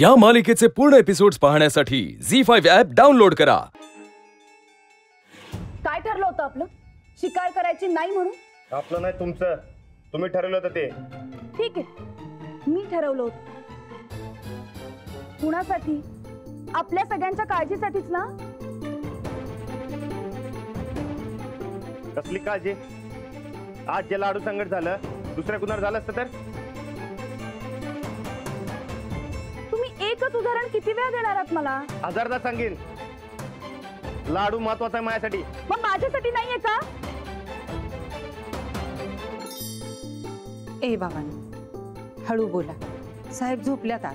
या मालिकेचे पूर्ण एपिसोड्स पाहण्यासाठी झी5 ॲप डाउनलोड करा। काय ठरलं होतं आपलं? शिकार करायची नाही म्हणून? आपलं नाही तुमचं, तुम्ही ठरवलं होतं ते। ठीक आहे, मी ठरवलं होतं। कुणासाठी? आपल्या सगळ्यांच्या काळजीसाठीच ना? कसली काळजी? आज जे लाडू संकट झालं दुसऱ्या कुणावर झालं असतं तर? तुम्ही एकच उदाहरण किती वेळा देणार आहात मला? हजारदा सांगेन। लाडू महत्वाचा आहे माझ्यासाठी। मग माझ्यासाठी नाहीये का? ए बाबांनो, हळू बोला, साहेब झोपल्यात आत।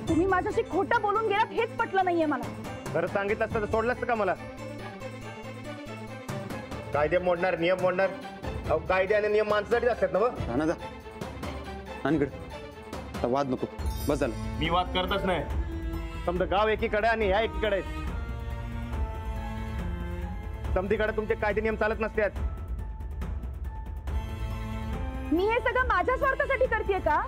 तुम्ही माझ्याशी खोटं बोलून गेलात हेच पटलं नाहीये मला। खरं सांगितलं असतं तर सोडलं असतं का मला? कायदे मोडणार, नियम मोडणार? अहो कायदे आणि नियम माणसासाठी असतात ना? राणा जा अनगड, वाद नको, बस झालं। मी वाद करतच नाही। समजा गाव एकीकडे आणि ह्या एकीकडे, समधीकडे तुमचे कायदे नियम चालत नसतात। मी हे सगळं माझ्या स्वार्थासाठी करतेय का?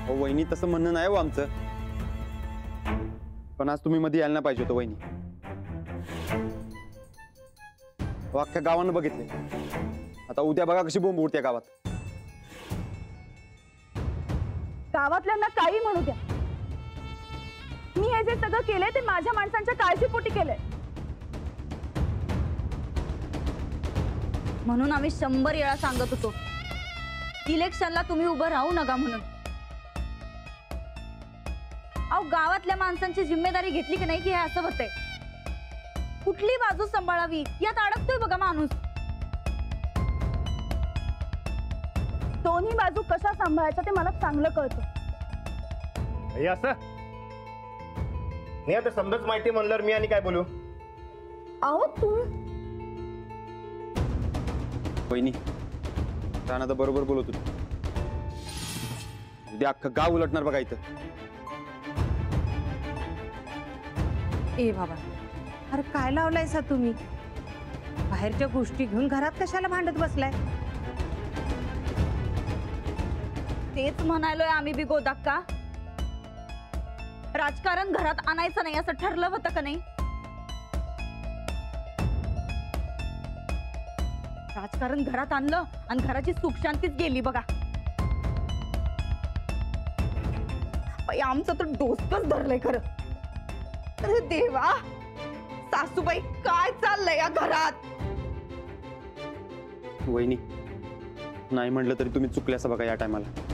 हो वहिनी, तसं म्हणणं नाही हो आमचं, पण आज तुम्ही मध्ये यायला नाही पाहिजे होतं वहिनी। अख्ख्या गावानं बघितले, आता उद्या बघा कशी बोंब उडते गावात। गावातल्यांना काही म्हणू द्या, मी हे जे सगळं केलंय ते माझ्या माणसांच्या काळजीपोटी केलंय। म्हणून आम्ही 100 वेळा सांगत होतो इलेक्शनला तुम्ही उभं राहू नका म्हणून। अहो गावातल्या माणसांची जिम्मेदारी घेतली की नाही की हे असं होतंय। कुठली बाजू सांभाळावी यात अडकतोय बघा माणूस। दोन्ही बाजू कशा सांभाळायच्या ते मला चांगलं कळतं। हे असं नाही, आता समजाच माहिती म्हणल्यावर मी आणि काय बोलू? अहो तू वहिनी, राणा तर बरोबर बोलत होती, उद्या अख्खं गाव उलटणार बघा इथं। ए बाबा, अरे काय लावलायसा तुम्ही? बाहेरच्या गोष्टी घेऊन घरात कशाला भांडत बसलाय? तेच म्हणालोय आम्ही बी गोदाक्का, राजकारण घरात आणायचं नाही असं ठरलं होतं का नाही? राजकारण घरात आणलं आणि घराची सुख शांतीच गेली बघा। आमचं तर डोसकच धरलंय खरं। अरे देवा, सासूबाई काय चाललंय या घरात? वहिनी, नाही म्हटलं तरी तुम्ही चुकल्यास बघा या टायमाला।